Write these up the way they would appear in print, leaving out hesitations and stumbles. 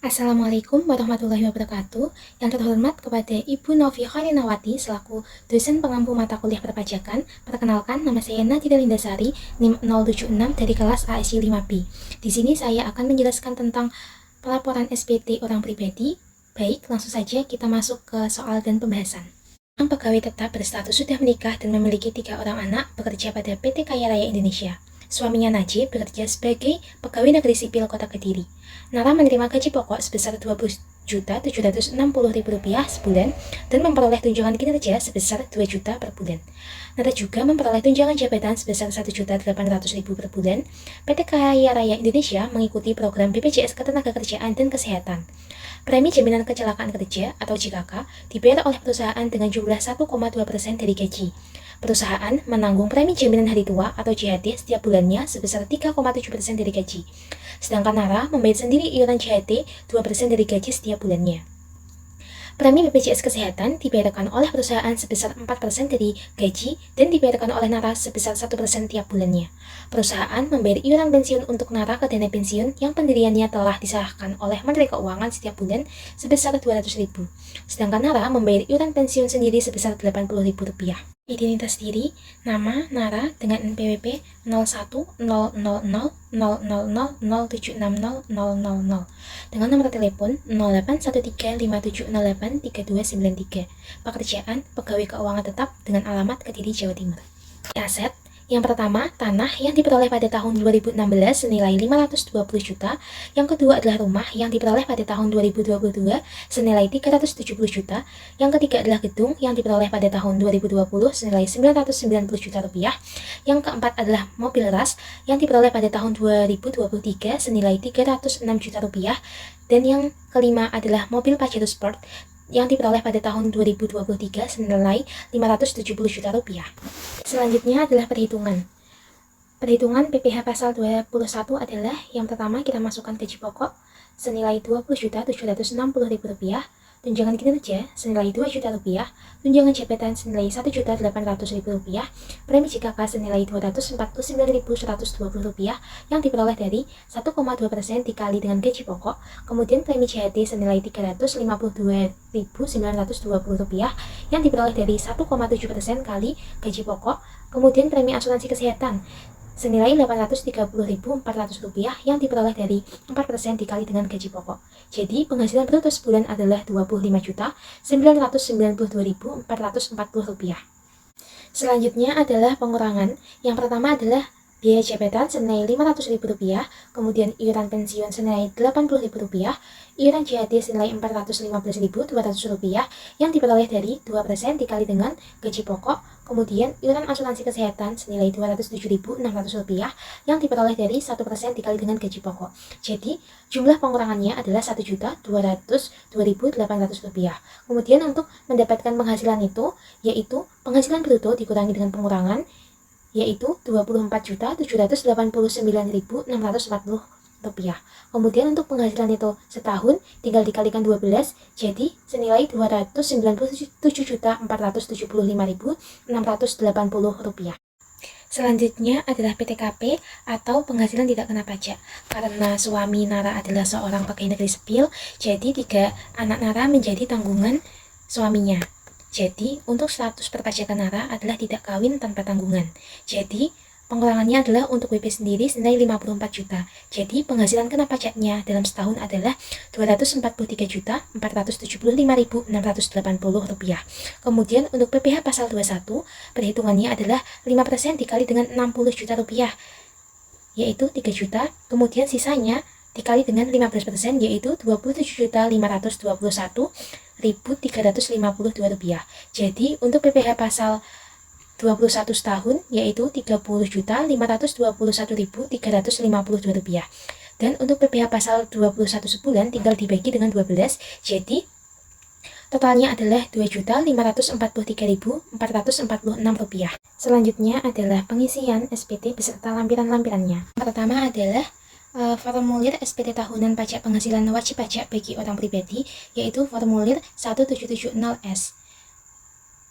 Assalamualaikum warahmatullahi wabarakatuh. Yang terhormat kepada Ibu Novi Khorinawati selaku dosen pengampu mata kuliah perpajakan. Perkenalkan, nama saya Nadira Lindasari, NIM 076 dari kelas ASI 5B. Di sini saya akan menjelaskan tentang pelaporan SPT orang pribadi. Baik, langsung saja kita masuk ke soal dan pembahasan. Seorang pegawai tetap berstatus sudah menikah dan memiliki 3 orang anak bekerja pada PT Kaya Raya Indonesia. Suaminya Najib bekerja sebagai pegawai negeri sipil Kota Kediri. Nara menerima gaji pokok sebesar Rp20.760.000 sebulan dan memperoleh tunjangan kinerja sebesar Rp2 juta per bulan. Nara juga memperoleh tunjangan jabatan sebesar Rp1.800.000 per bulan. PT Kaya Raya Indonesia mengikuti program BPJS Ketenagakerjaan dan Kesehatan. Premi Jaminan Kecelakaan Kerja atau JKK dibayar oleh perusahaan dengan jumlah 1,2% dari gaji. Perusahaan menanggung premi jaminan hari tua atau JHT setiap bulannya sebesar 3,7% dari gaji. Sedangkan Nara membayar sendiri iuran JHT 2% dari gaji setiap bulannya. Premi BPJS Kesehatan dibayarkan oleh perusahaan sebesar 4% dari gaji dan dibayarkan oleh Nara sebesar 1% tiap bulannya. Perusahaan membayar iuran pensiun untuk Nara ke dana pensiun yang pendiriannya telah disahkan oleh Menteri Keuangan setiap bulan sebesar Rp200.000. Sedangkan Nara membayar iuran pensiun sendiri sebesar Rp80.000. Identitas diri, nama Nara dengan NPWP 01000000076000 dengan nomor telepon 081357083293. Pekerjaan pegawai keuangan tetap dengan alamat Kediri, Jawa Timur. Aset yang pertama, tanah yang diperoleh pada tahun 2016 senilai 520 juta. Yang kedua adalah rumah yang diperoleh pada tahun 2022 senilai 370 juta. Yang ketiga adalah gedung yang diperoleh pada tahun 2020 senilai 990 juta rupiah. Yang keempat adalah mobil ras yang diperoleh pada tahun 2023 senilai 306 juta rupiah. Dan yang kelima adalah mobil Pajero Sport yang diperoleh pada tahun 2023 senilai 570 juta rupiah. Selanjutnya adalah perhitungan. Perhitungan PPh pasal 21 adalah yang pertama kita masukkan gaji pokok senilai Rp20.760.000, tunjangan kinerja senilai Rp2 juta, tunjangan jabatan senilai Rp1.800.000, premi JKK senilai Rp249.120 yang diperoleh dari 1,2% dikali dengan gaji pokok, kemudian premi JHT senilai Rp352.920 yang diperoleh dari 1,7% kali gaji pokok, kemudian premi asuransi kesehatan senilai Rp830.400 yang diperoleh dari 4% dikali dengan gaji pokok. Jadi, penghasilan bruto sebulan adalah Rp25.992.440. Selanjutnya adalah pengurangan. Yang pertama adalah biaya jabatan senilai Rp500.000, kemudian iuran pensiun senilai Rp80.000, iuran JHT senilai Rp415.200 yang diperoleh dari 2% dikali dengan gaji pokok, kemudian iuran asuransi kesehatan senilai Rp207.600 yang diperoleh dari 1% dikali dengan gaji pokok. Jadi, jumlah pengurangannya adalah Rp1.202.800. Kemudian untuk mendapatkan penghasilan itu, yaitu penghasilan bruto dikurangi dengan pengurangan, yaitu Rp24.789.640. Kemudian untuk penghasilan itu setahun tinggal dikalikan 12, jadi senilai Rp297.475.680. Selanjutnya adalah PTKP atau penghasilan tidak kena pajak. Karena suami Nara adalah seorang pegawai negeri sipil, jadi 3 anak Nara menjadi tanggungan suaminya. Jadi, untuk status perpajakan Nara adalah tidak kawin tanpa tanggungan. Jadi, pengurangannya adalah untuk WP sendiri senilai 54 juta. Jadi, penghasilan kena pajaknya dalam setahun adalah Rp243.475.680. Kemudian, untuk PPh pasal 21, perhitungannya adalah 5% dikali dengan Rp60 juta, yaitu 3 juta. Kemudian, sisanya dikali dengan 15%, yaitu Rp27.521.352. Jadi, untuk PPh pasal 21 tahun, yaitu Rp30.521.352. Dan untuk PPh pasal 21 sebulan tinggal dibagi dengan 12, jadi totalnya adalah Rp2.543.446. Selanjutnya adalah pengisian SPT beserta lampiran-lampirannya. Pertama adalah formulir SPT tahunan pajak penghasilan wajib pajak bagi orang pribadi, yaitu formulir 1770S.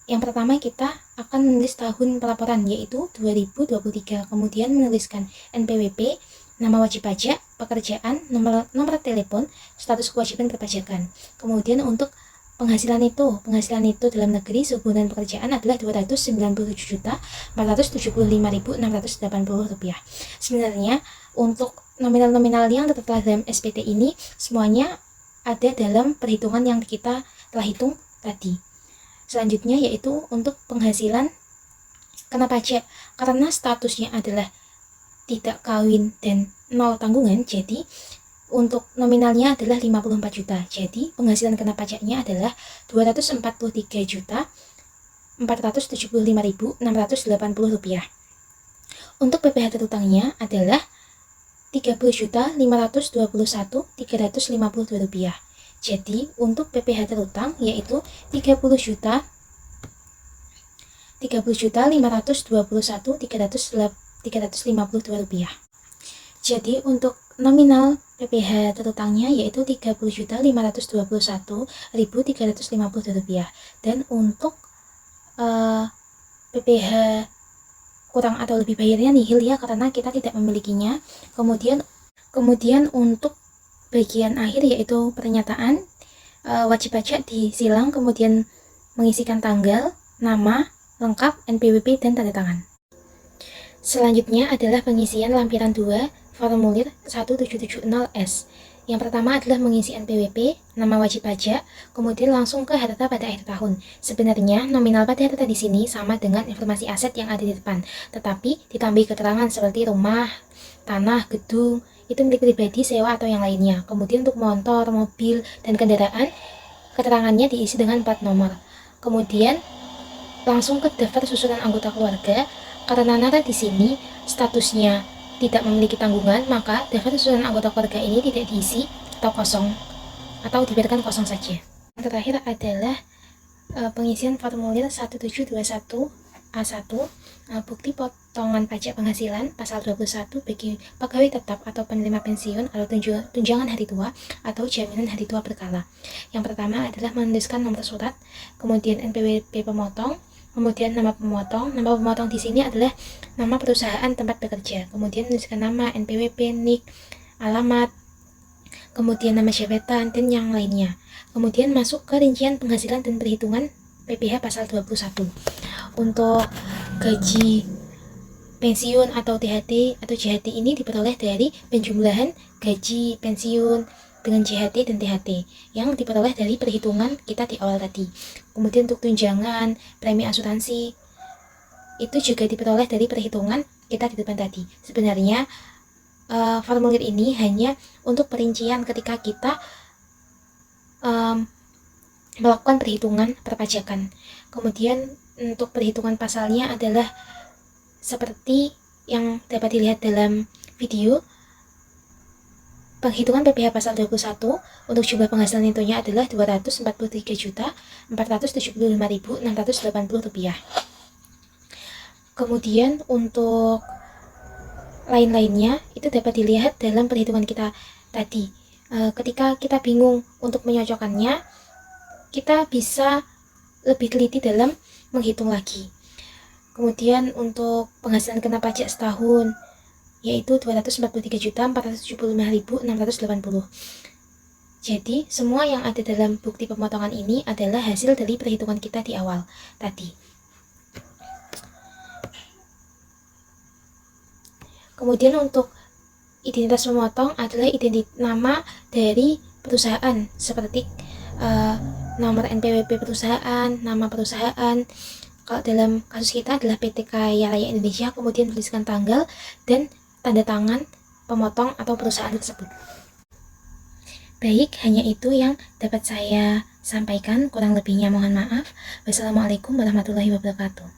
Yang pertama kita akan menulis tahun pelaporan, yaitu 2023, kemudian menuliskan NPWP nama wajib pajak, pekerjaan, nomor telepon, status kewajiban perpajakan. Kemudian untuk penghasilan itu dalam negeri sebulan pekerjaan adalah Rp297.475.680. Sebenarnya untuk nominal-nominal yang tertera dalam SPT ini semuanya ada dalam perhitungan yang kita telah hitung tadi. Selanjutnya yaitu untuk penghasilan kena pajak, karena statusnya adalah tidak kawin dan nol tanggungan, jadi untuk nominalnya adalah 54 juta. Jadi penghasilan kena pajaknya adalah Rp243.475.680. Untuk PPh terutangnya adalah Rp30.521.352. Jadi untuk PPh terutang yaitu Rp30.521.352. Jadi untuk nominal PPh terutangnya yaitu Rp30.521.352. Dan untuk PPh kurang atau lebih bayarnya nihil ya, karena kita tidak memilikinya. Kemudian untuk bagian akhir yaitu pernyataan wajib pajak disilang, kemudian mengisikan tanggal, nama lengkap, NPWP, dan tanda tangan. Selanjutnya adalah pengisian lampiran 2 formulir 1770S. Yang pertama adalah mengisi NPWP, nama wajib pajak, kemudian langsung ke harta pada akhir tahun. Sebenarnya nominal pada harta di sini sama dengan informasi aset yang ada di depan, tetapi ditambahi keterangan seperti rumah, tanah, gedung, itu milik pribadi, sewa, atau yang lainnya. Kemudian untuk motor, mobil, dan kendaraan, keterangannya diisi dengan 4 nomor. Kemudian langsung ke daftar susunan anggota keluarga. Karena Nara di sini statusnya tidak memiliki tanggungan, maka daftar susunan anggota keluarga ini tidak diisi atau kosong, atau dibiarkan kosong saja. Yang terakhir adalah pengisian formulir 1721A1, bukti potongan pajak penghasilan pasal 21 bagi pegawai tetap atau penerima pensiun atau tunjangan hari tua atau jaminan hari tua berkala. Yang pertama adalah menuliskan nomor surat, kemudian NPWP pemotong, kemudian nama pemotong. Nama pemotong di sini adalah nama perusahaan tempat bekerja. Kemudian menuliskan nama, NPWP, NIK, alamat, kemudian nama jabatan, dan yang lainnya. Kemudian masuk ke rincian penghasilan dan perhitungan PPh pasal 21. Untuk gaji pensiun atau THT atau JHT ini diperoleh dari penjumlahan gaji pensiun dengan JHT dan THT yang diperoleh dari perhitungan kita di awal tadi. Kemudian untuk tunjangan, premi asuransi itu juga diperoleh dari perhitungan kita di depan tadi. Sebenarnya formulir ini hanya untuk perincian ketika kita melakukan perhitungan perpajakan. Kemudian untuk perhitungan pasalnya adalah seperti yang dapat dilihat dalam video. Penghitungan PPh pasal 21 untuk jumlah penghasilan netonya adalah Rp243.475.680. Kemudian untuk lain-lainnya itu dapat dilihat dalam perhitungan kita tadi. Ketika kita bingung untuk menyocokkannya, kita bisa lebih teliti dalam menghitung lagi. Kemudian untuk penghasilan kena pajak setahun yaitu Rp243.475.680. Jadi semua yang ada dalam bukti pemotongan ini adalah hasil dari perhitungan kita di awal tadi. Kemudian untuk identitas pemotong adalah nama dari perusahaan seperti nomor NPWP perusahaan, nama perusahaan. Kalau dalam kasus kita adalah PT Kaya Raya Indonesia, kemudian tuliskan tanggal dan tanda tangan pemotong atau perusahaan tersebut. Baik, hanya itu yang dapat saya sampaikan. Kurang lebihnya mohon maaf. Wassalamualaikum warahmatullahi wabarakatuh.